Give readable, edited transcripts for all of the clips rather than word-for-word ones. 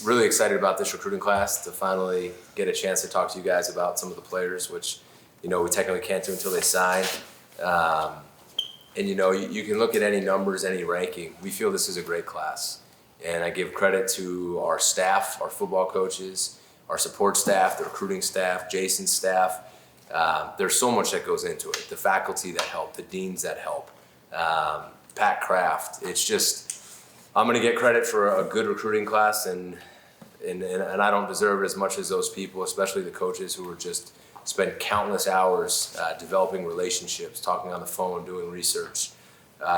really excited about this recruiting class to finally get a chance to talk to you guys about some of the players, which, we technically can't do until they sign. And, you can look at any numbers, any ranking. We feel this is a great class. And I give credit to our staff, our football coaches, our support staff, the recruiting staff, Jason's staff. There's so much that goes into it. The faculty that help, the deans that help, Pat Kraft. It's just, I'm going to get credit for a good recruiting class, and I don't deserve it as much as those people, especially the coaches who were just spend countless hours developing relationships, talking on the phone, doing research.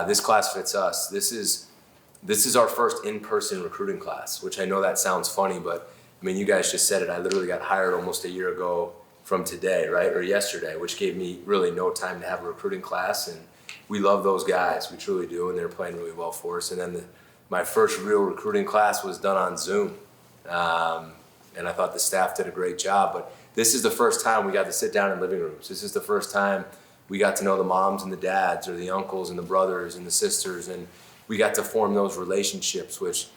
This class fits us. This is our first in-person recruiting class, which I know that sounds funny, but you guys just said it. I literally got hired almost a year ago from today, right, or yesterday, which gave me really no time to have a recruiting class, and we love those guys. We truly do, and they're playing really well for us. And then my first real recruiting class was done on Zoom, and I thought the staff did a great job. But this is the first time we got to sit down in living rooms. This is the first time we got to know the moms and the dads, or the uncles and the brothers and the sisters, and we got to form those relationships, which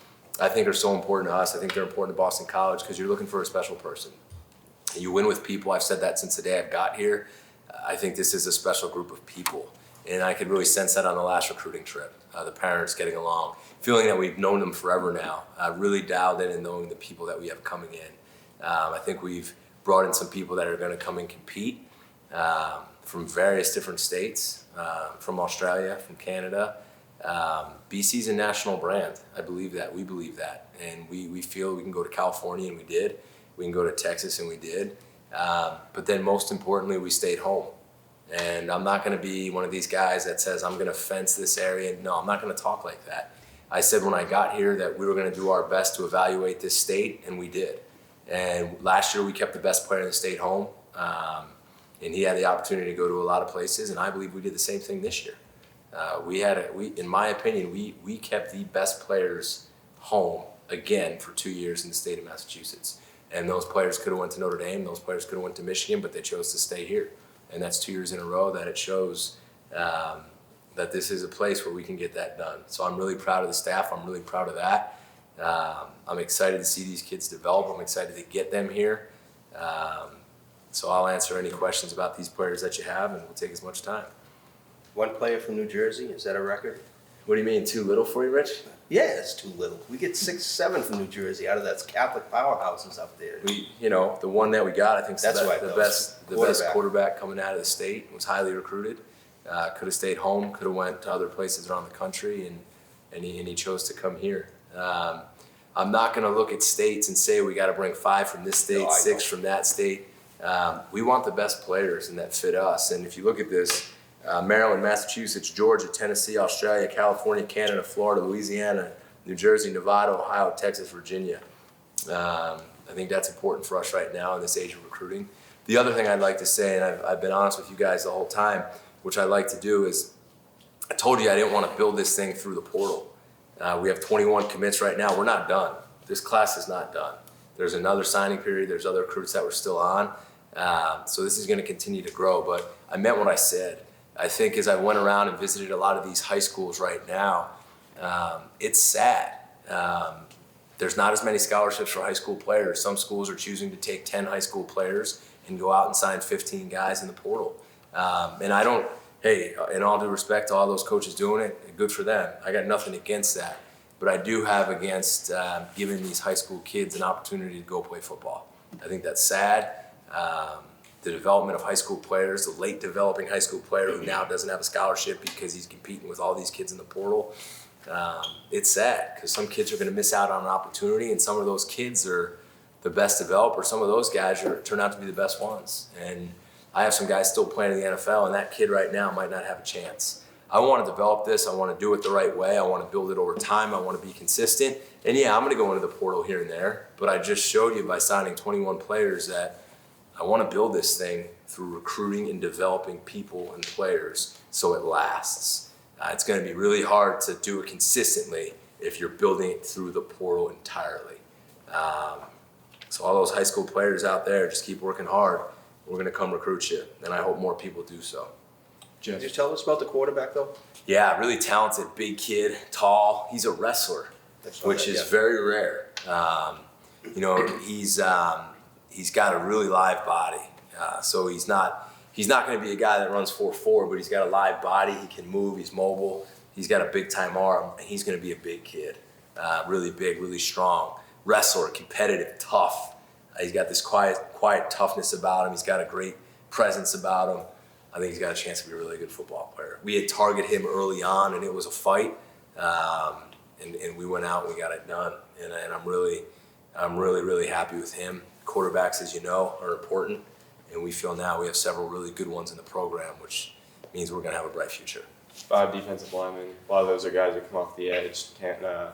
I think are so important to us. I think they're important to Boston College because you're looking for a special person. You win with people. I've said that since the day I've got here. I think this is a special group of people, and I could really sense that on the last recruiting trip. The parents getting along, feeling that we've known them forever now, really dialed in and knowing the people that we have coming in. I think we've brought in some people that are going to come and compete from various different states, from Australia, from Canada. BC's a national brand. I believe that. We believe that. And we feel we can go to California, and we did. We can go to Texas, and we did. But then most importantly, we stayed home. And I'm not going to be one of these guys that says, I'm going to fence this area. No, I'm not going to talk like that. I said when I got here that we were going to do our best to evaluate this state, and we did. And last year we kept the best player in the state home, and he had the opportunity to go to a lot of places, and I believe we did the same thing this year. In my opinion, we kept the best players home again for 2 years in the state of Massachusetts. And those players could have went to Notre Dame, those players could have went to Michigan, but they chose to stay here. And that's 2 years in a row that it shows that this is a place where we can get that done. So I'm really proud of the staff. I'm really proud of that. I'm excited to see these kids develop. I'm excited to get them here. So I'll answer any questions about these players that you have, and we'll take as much time. One player from New Jersey, is that a record? What do you mean, too little for you, Rich? Yeah, it's too little. We get 6, 7 from New Jersey out of that Catholic powerhouses up there. The one that we got, I think, That's the best quarterback coming out of the state. Was highly recruited. Could have stayed home. Could have went to other places around the country, and he chose to come here. I'm not going to look at states and say we got to bring 5 from this state, 6 from that state. We want the best players and that fit us. And if you look at this, Maryland, Massachusetts, Georgia, Tennessee, Australia, California, Canada, Florida, Louisiana, New Jersey, Nevada, Ohio, Texas, Virginia. I think that's important for us right now in this age of recruiting. The other thing I'd like to say, and I've been honest with you guys the whole time, which I like to do is, I told you I didn't want to build this thing through the portal. We have 21 commits right now. We're not done. This class is not done. There's another signing period. There's other recruits that we're still on. So this is going to continue to grow. But I meant what I said. I think as I went around and visited a lot of these high schools right now, it's sad. There's not as many scholarships for high school players. Some schools are choosing to take 10 high school players and go out and sign 15 guys in the portal. And I don't, hey, in all due respect to all those coaches doing it, good for them. I got nothing against that. But I do have against giving these high school kids an opportunity to go play football. I think that's sad. The development of high school players, the late developing high school player who now doesn't have a scholarship because he's competing with all these kids in the portal. It's sad because some kids are going to miss out on an opportunity, and some of those kids are the best developers. Some of those guys turn out to be the best ones. And I have some guys still playing in the NFL, and that kid right now might not have a chance. I want to develop this. I want to do it the right way. I want to build it over time. I want to be consistent. And yeah, I'm going to go into the portal here and there, but I just showed you by signing 21 players that I want to build this thing through recruiting and developing people and players so it lasts. It's going to be really hard to do it consistently if you're building it through the portal entirely. So all those high school players out there, just keep working hard. We're going to come recruit you, and I hope more people do so. Could you tell us about the quarterback, though? Yeah, really talented, big kid, tall. He's a wrestler, which is very rare. you know, he's got a really live body. So he's not going to be a guy that runs 4.4, but he's got a live body. He can move. He's mobile. He's got a big time arm, and he's going to be a big kid. Really big, really strong, wrestler, competitive, tough. He's got this quiet toughness about him. He's got a great presence about him. I think he's got a chance to be a really good football player. We had targeted him early on, and it was a fight, and we went out and we got it done. And I'm really happy with him. Quarterbacks, as you know, are important, and we feel now we have several really good ones in the program, which means we're going to have a bright future. 5 defensive linemen. A lot of those are guys that come off the edge.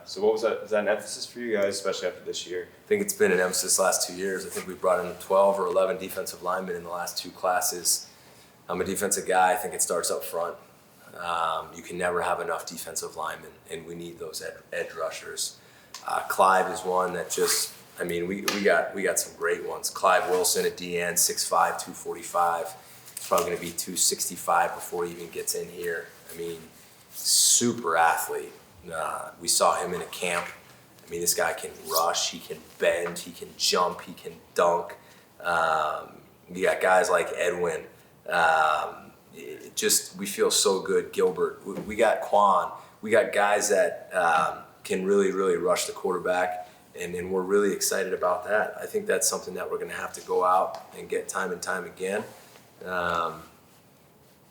So what was that? Is that an emphasis for you guys, especially after this year? I think it's been an emphasis the last 2 years. I think we've brought in 12 or 11 defensive linemen in the last 2 classes. I'm a defensive guy. I think it starts up front. You can never have enough defensive linemen, and we need those edge rushers. Clive is one that just, I mean, we got some great ones. Clive Wilson at DN, 6'5", 245. He's probably going to be 265 before he even gets in here. I mean, super athlete. We saw him in a camp. I mean, this guy can rush, he can bend, he can jump, he can dunk. You got guys like Edwin. We feel so good. Gilbert. We got Quan. We got guys that can really rush the quarterback, and we're really excited about that. I think that's something that we're going to have to go out and get time and time again.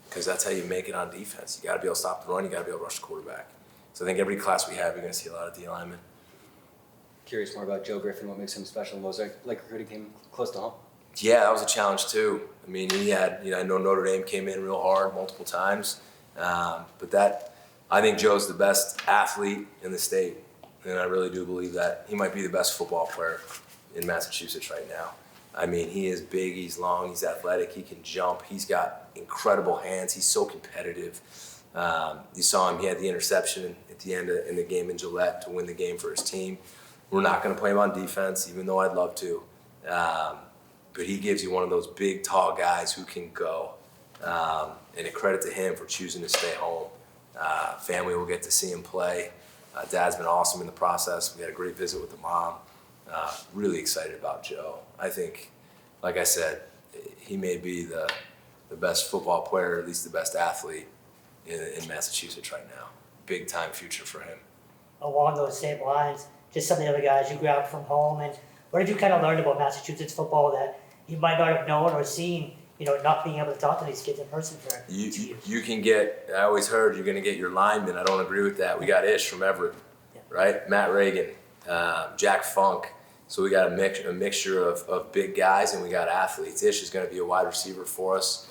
Because that's how you make it on defense. You got to be able to stop the run. You got to be able to rush the quarterback. So I think every class we have, you're going to see a lot of D linemen. Curious more about Joe Griffin. What makes him special? What was it like recruiting him close to home? Yeah, that was a challenge too. I mean, he had, I know Notre Dame came in real hard multiple times, but I think Joe's the best athlete in the state, and I really do believe that. He might be the best football player in Massachusetts right now. I mean, he is big, he's long, he's athletic, he can jump, he's got incredible hands, he's so competitive. You saw him, he had the interception at the end in the game in Gillette to win the game for his team. We're not going to play him on defense, even though I'd love to. But he gives you one of those big, tall guys who can go. And a credit to him for choosing to stay home. Family will get to see him play. Dad's been awesome in the process. We had a great visit with the mom. Really excited about Joe. I think, like I said, he may be the best football player, at least the best athlete in Massachusetts right now. Big time future for him. Along those same lines, just some of the other guys you grabbed from home, and what did you kind of learn about Massachusetts football that you might not have known or seen, not being able to talk to these kids in person for 2 years? You can get, I always heard you're going to get your linemen. I don't agree with that. We got Ish from Everett, right? Matt Reagan, Jack Funk. So we got a mixture of big guys, and we got athletes. Ish is going to be a wide receiver for us.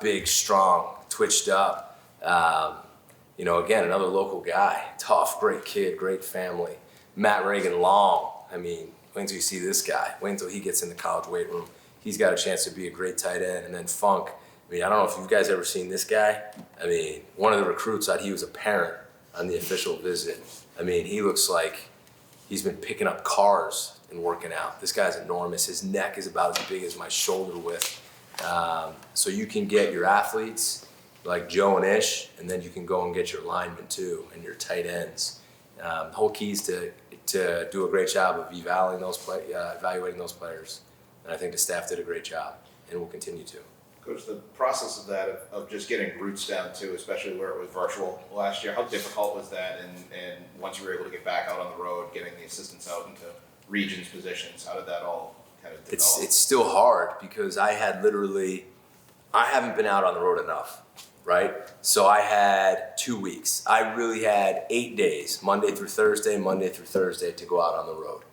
Big, strong, twitched up. Again, another local guy. Tough, great kid, great family. Matt Reagan, long. I mean, wait until you see this guy. Wait until he gets in the college weight room. He's got a chance to be a great tight end. And then Funk. I mean, I don't know if you guys ever seen this guy. I mean, one of the recruits thought he was a parent on the official visit. I mean, he looks like he's been picking up cars and working out. This guy's enormous. His neck is about as big as my shoulder width. So you can get your athletes like Joe and Ish, and then you can go and get your linemen too and your tight ends. The whole key is to do a great job of evaluating those players. And I think the staff did a great job, and will continue to. Coach, the process of that, of just getting roots down too, especially where it was virtual last year, how difficult was that? And once you were able to get back out on the road, getting the assistants out into regions positions, how did that all kind of develop? It's still hard because I haven't been out on the road enough, right? So I had 2 weeks. I really had 8 days, Monday through Thursday, to go out on the road.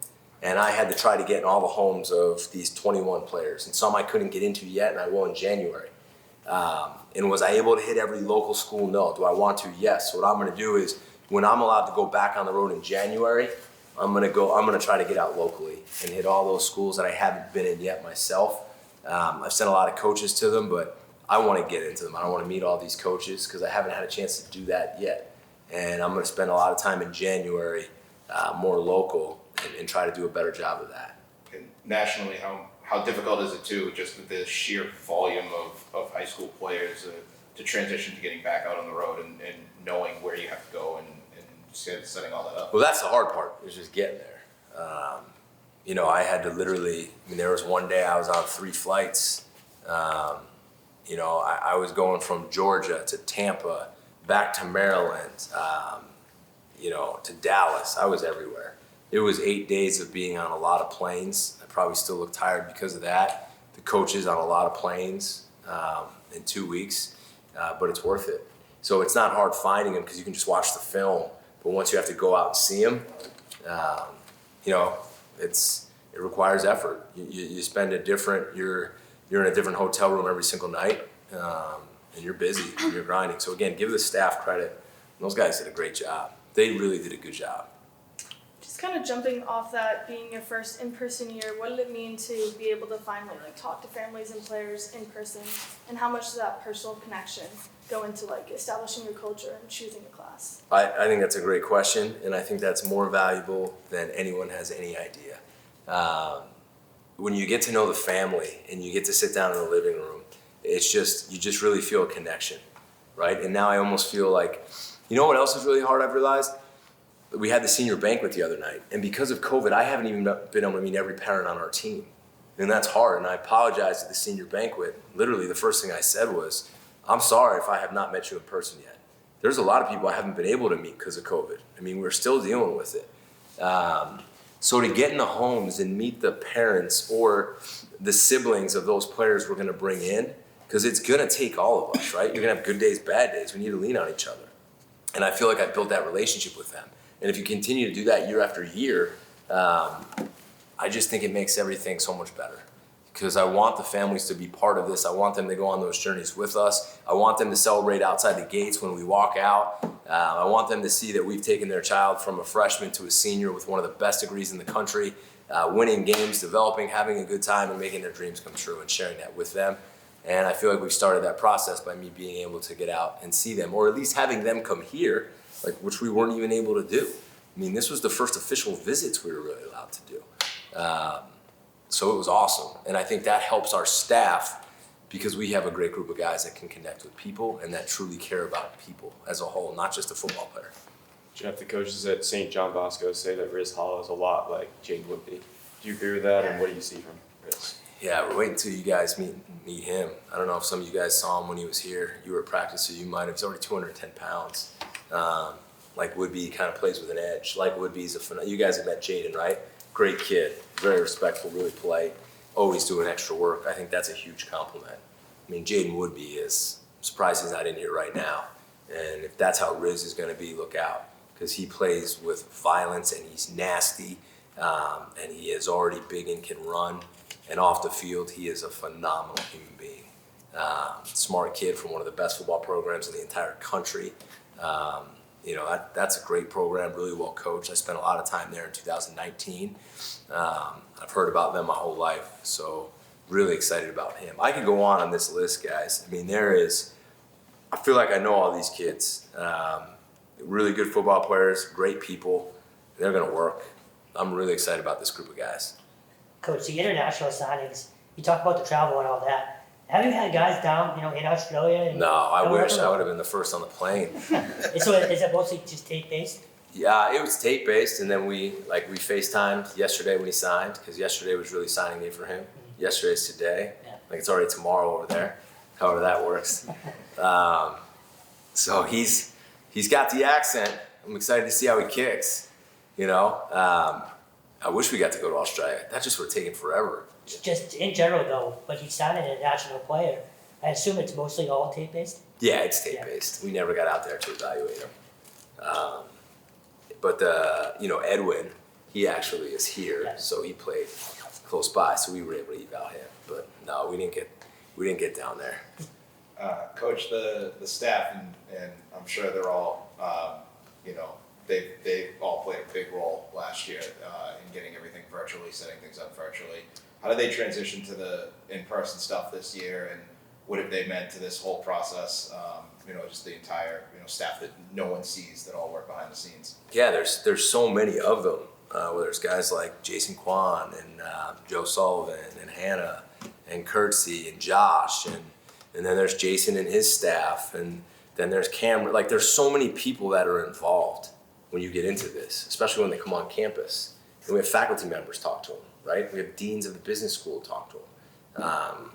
And I had to try to get in all the homes of these 21 players. And some I couldn't get into yet, and I will in January. And was I able to hit every local school? No. Do I want to? Yes. So what I'm going to do is, when I'm allowed to go back on the road in January, I'm going to try to get out locally and hit all those schools that I haven't been in yet myself. I've sent a lot of coaches to them, but I want to get into them. I don't want to meet all these coaches because I haven't had a chance to do that yet. And I'm going to spend a lot of time in January, more local, and try to do a better job of that. And nationally, how difficult is it too, just with the sheer volume of high school players to transition to getting back out on the road and knowing where you have to go and setting all that up? Well, that's the hard part, is just getting there. I had to literally, there was one day I was on 3 flights. I was going from Georgia to Tampa, back to Maryland, to Dallas. I was everywhere. It was 8 days of being on a lot of planes. I probably still look tired because of that. The coaches on a lot of planes in 2 weeks, but it's worth it. So it's not hard finding them because you can just watch the film. But once you have to go out and see them, it requires effort. You spend you're in a different hotel room every single night, and you're busy and you're grinding. So again, give the staff credit. Those guys did a great job. They really did a good job. Just kind of jumping off that, being your first in-person year, what did it mean to be able to finally talk to families and players in person, and how much does that personal connection go into establishing your culture and choosing a class? I think that's a great question, and I think that's more valuable than anyone has any idea. When you get to know the family and you get to sit down in the living room, you just really feel a connection, right? And now I almost feel like, what else is really hard, I've realized? We had the senior banquet the other night, and because of COVID, I haven't even been able to meet every parent on our team. And that's hard, and I apologized at the senior banquet. Literally, the first thing I said was, I'm sorry if I have not met you in person yet. There's a lot of people I haven't been able to meet because of COVID. We're still dealing with it. So to get in the homes and meet the parents or the siblings of those players we're going to bring in, because it's going to take all of us, right? You're going to have good days, bad days. We need to lean on each other. And I feel like I built that relationship with them. And if you continue to do that year after year, I just think it makes everything so much better. Because I want the families to be part of this. I want them to go on those journeys with us. I want them to celebrate outside the gates when we walk out. I want them to see that we've taken their child from a freshman to a senior with one of the best degrees in the country, winning games, developing, having a good time, and making their dreams come true and sharing that with them. And I feel like we've started that process by me being able to get out and see them, or at least having them come here, which we weren't even able to do. This was the first official visits we were really allowed to do. So it was awesome. And I think that helps our staff because we have a great group of guys that can connect with people and that truly care about people as a whole, not just a football player. Jeff, the coaches at St. John Bosco say that Riz Hall is a lot like Jade Woodby. Do you agree with that, and what do you see from Riz? Yeah, we're waiting until you guys meet him. I don't know if some of you guys saw him when he was here. You were at practice, so you might have. He's already 210 pounds. Like Woodby, he kind of plays with an edge. Like Woodby's you guys have met Jaden, right? Great kid, very respectful, really polite, always doing extra work. I think that's a huge compliment. Jaden Woodby is, I'm surprised he's not in here right now. And if that's how Riz is going to be, look out. Because he plays with violence and he's nasty. And he is already big and can run. And off the field, he is a phenomenal human being. Smart kid from one of the best football programs in the entire country. That's a great program, really well coached. I spent a lot of time there in 2019. I've heard about them my whole life, so really excited about him. I could go on this list, guys. I feel like I know all these kids. Really good football players, great people. They're going to work. I'm really excited about this group of guys. Coach, the international signings, you talk about the travel and all that. Have you had guys down, in Australia? No, I wish I would have been the first on the plane. So is it mostly just tape-based? Yeah, it was tape-based, and then we FaceTimed yesterday when he signed, because yesterday was really signing day for him. Yesterday's today. Yeah. It's already tomorrow over there, however that works. So he's got the accent. I'm excited to see how he kicks, I wish we got to go to Australia. That just would have taken forever. Just in general, though, when you sign an international player, I assume it's mostly all tape-based? Yeah, it's tape-based. We never got out there to evaluate him. But Edwin, he actually is here, Yeah. so he played close by, so we were able to eval him. But no, we didn't get down there. Coach, the staff, and I'm sure they're all, they all played a big role last year in getting everything virtually, setting things up virtually. How did they transition to the in-person stuff this year, and what have they meant to this whole process? Just the entire staff that no one sees that all work behind the scenes. Yeah, there's so many of them. Where there's guys like Jason Kwan and Joe Sullivan and Hannah and Kurtzy and Josh and then there's Jason and his staff, and then there's Cameron. There's so many people that are involved when you get into this, especially when they come on campus. And we have faculty members talk to them. right? We have deans of the business school talk to them.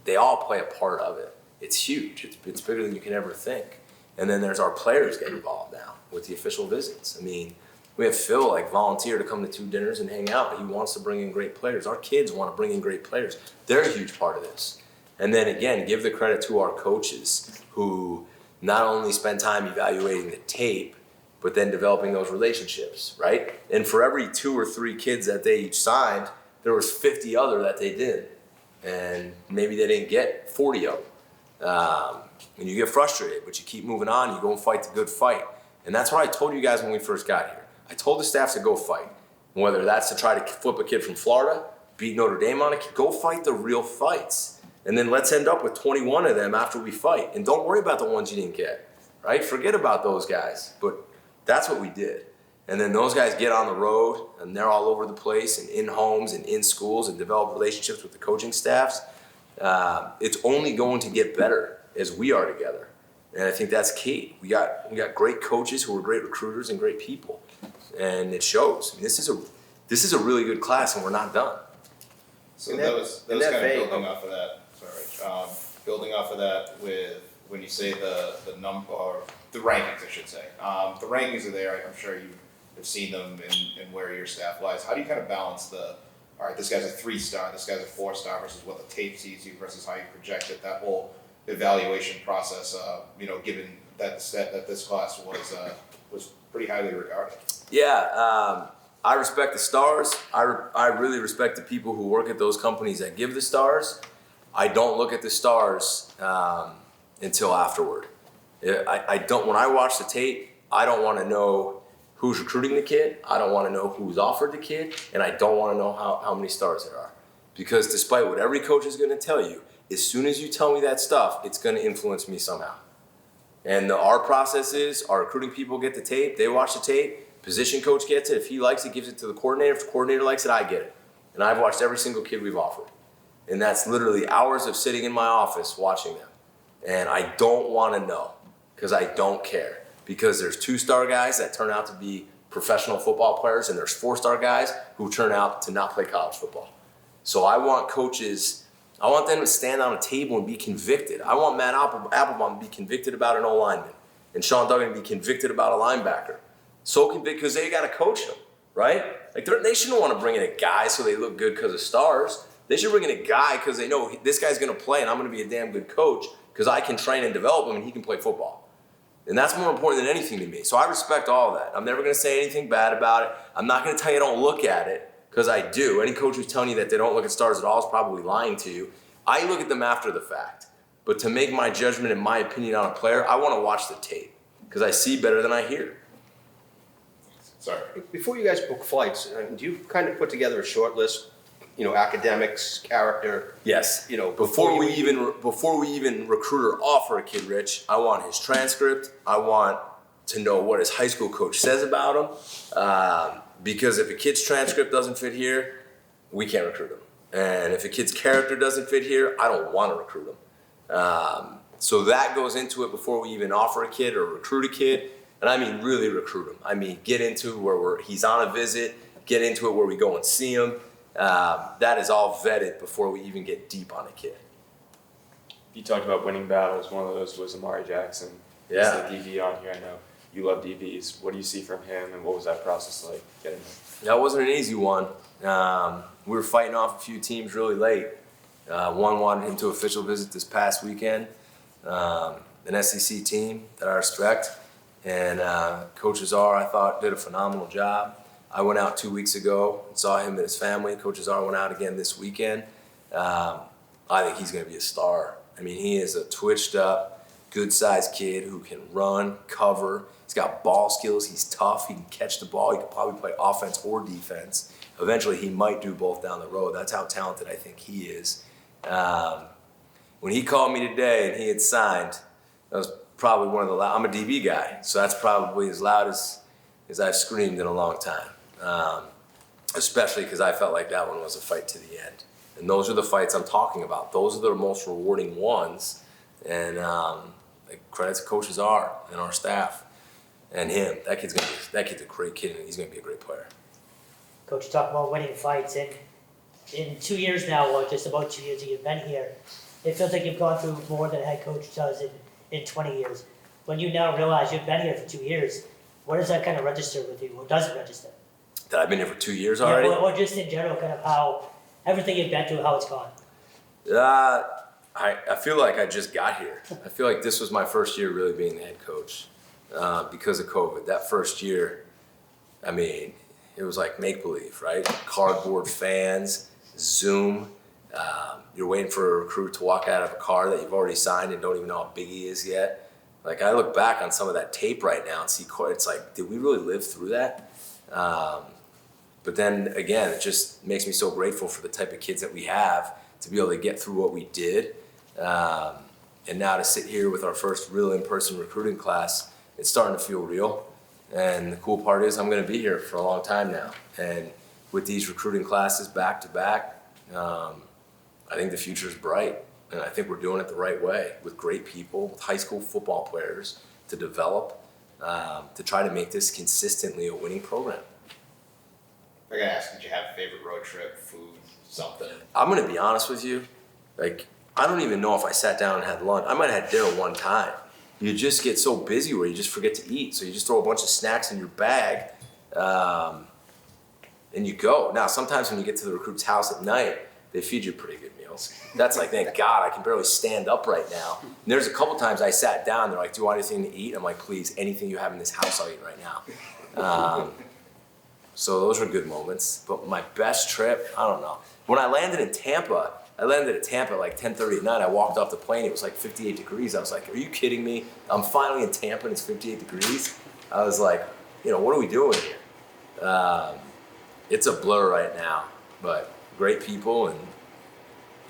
They all play a part of it. It's huge. It's bigger than you can ever think. And then there's our players get involved now with the official visits. I mean, we have Phil like volunteer to come to 2 dinners and hang out. He wants to bring in great players. Our kids want to bring in great players. They're a huge part of this. And then again, give the credit to our coaches who not only spend time evaluating the tape, but then developing those relationships, right? And for every 2 or 3 kids that they each signed, there was 50 other that they did. And maybe they didn't get 40 of them. And you get frustrated, but you keep moving on, you go and fight the good fight. And that's what I told you guys when we first got here. I told the staff to go fight. Whether that's to try to flip a kid from Florida, beat Notre Dame on it, go fight the real fights. And then let's end up with 21 of them after we fight. And don't worry about the ones you didn't get, right? Forget about those guys. But that's what we did. And then those guys get on the road, and they're all over the place, and in homes and in schools, and develop relationships with the coaching staffs. It's only going to get better as we are together. And I think that's key. We got great coaches who are great recruiters and great people. And it shows. I mean, this is a really good class, and we're not done. So In that that- was in kind that of vein- building off of that. Sorry, building off of that with when you say the number or the rankings, I should say. The rankings are there. I'm sure you have seen them and where your staff lies. How do you kind of balance the all right, this guy's a 3-star, this guy's a 4-star versus what the tape sees you versus how you project it? That whole evaluation process. Given that this class was pretty highly regarded. Yeah, I respect the stars. I really respect the people who work at those companies that give the stars. I don't look at the stars until afterward. I don't. When I watch the tape, I don't want to know who's recruiting the kid. I don't want to know who's offered the kid, and I don't want to know how many stars there are. Because despite what every coach is going to tell you, as soon as you tell me that stuff, it's going to influence me somehow. And our process is, our recruiting people get the tape, they watch the tape, position coach gets it. If he likes it, gives it to the coordinator. If the coordinator likes it, I get it. And I've watched every single kid we've offered. And that's literally hours of sitting in my office watching them. And I don't want to know, because I don't care. Because there's 2-star guys that turn out to be professional football players, and there's 4-star guys who turn out to not play college football. So I want coaches, I want them to stand on a table and be convicted. I want Matt Applebaum to be convicted about an O-lineman, and Sean Duggan to be convicted about a linebacker. So convicted because they got to coach them, right? Like they shouldn't want to bring in a guy so they look good because of stars. They should bring in a guy because they know this guy's going to play, and I'm going to be a damn good coach because I can train and develop him, and he can play football. And that's more important than anything to me. So I respect all of that. I'm never going to say anything bad about it. I'm not going to tell you don't look at it, because I do. Any coach who's telling you that they don't look at stars at all is probably lying to you. I look at them after the fact. But to make my judgment and my opinion on a player, I want to watch the tape, because I see better than I hear. Sorry. Before you guys book flights, do you kind of put together a short list? Academics, character. Yes. Before we even recruit or offer a kid, Rich, I want his transcript. I want to know what his high school coach says about him. Because if a kid's transcript doesn't fit here, we can't recruit him. And if a kid's character doesn't fit here, I don't want to recruit him. So that goes into it before we even offer a kid or recruit a kid. And I mean really recruit him. I mean get into where he's on a visit, get into it where we go and see him. That is all vetted before we even get deep on a kid. You talked about winning battles. One of those was Amari Jackson. Yeah. He's the DB on here. I know you love DBs. What do you see from him, and what was that process like getting him? That wasn't an easy one. We were fighting off a few teams really late. One wanted him to official visit this past weekend, an SEC team that I respect. And Coach Azar, I thought, did a phenomenal job. I went out 2 weeks ago and saw him and his family. Coach Azar went out again this weekend. I think he's going to be a star. I mean, he is a twitched up, good-sized kid who can run, cover. He's got ball skills. He's tough. He can catch the ball. He could probably play offense or defense. Eventually, he might do both down the road. That's how talented I think he is. When he called me today and he had signed, that was probably one of the loud. I'm a DB guy, so that's probably as loud as I've screamed in a long time. Especially because I felt like that one was a fight to the end. And those are the fights I'm talking about. Those are the most rewarding ones. And credit to Coach Azar and our staff and him. That kid's a great kid, and he's going to be a great player. Coach, you talk about winning fights, and in 2 years now, or just about 2 years that you've been here, it feels like you've gone through more than a head coach does in 20 years. When you now realize you've been here for 2 years, what does that kind of register with you? What does it register? That I've been here for 2 years already. Yeah, or just in general, kind of how everything you've been through, how it's gone. I feel like I just got here. I feel like this was my first year really being the head coach because of COVID. That first year, I mean, it was like make-believe, right? Cardboard fans, Zoom. You're waiting for a recruit to walk out of a car that you've already signed and don't even know how big he is yet. Like, I look back on some of that tape right now and see, it's like, did we really live through that? But then again, it just makes me so grateful for the type of kids that we have to be able to get through what we did. And now to sit here with our first real in-person recruiting class, it's starting to feel real. And the cool part is I'm going to be here for a long time now. And with these recruiting classes back to back, I think the future is bright. And I think we're doing it the right way with great people, with high school football players to develop, to try to make this consistently a winning program. I gotta ask, did you have a favorite road trip, food, something? I'm going to be honest with you. Like, I don't even know if I sat down and had lunch. I might have had dinner one time. You just get so busy where you just forget to eat. So you just throw a bunch of snacks in your bag and you go. Now, sometimes when you get to the recruit's house at night, they feed you pretty good meals. That's like, thank God, I can barely stand up right now. And there's a couple times I sat down, they're like, do you want anything to eat? I'm like, please, anything you have in this house, I'll eat right now. So those were good moments. But my best trip, I don't know. When I landed at Tampa at like 10:30 at night. I walked off the plane, it was like 58 degrees. I was like, are you kidding me? I'm finally in Tampa and it's 58 degrees. I was like, what are we doing here? It's a blur right now, but great people and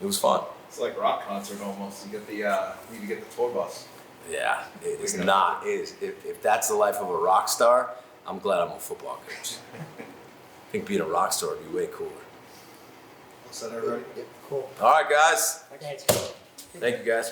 it was fun. It's like rock concert almost. You get the you get the tour bus. Yeah, it is not. It is. If that's the life of a rock star, I'm glad I'm a football coach. I think being a rock star would be way cooler. All set, everybody? Cool. All right, guys. Thanks. Thank you, guys.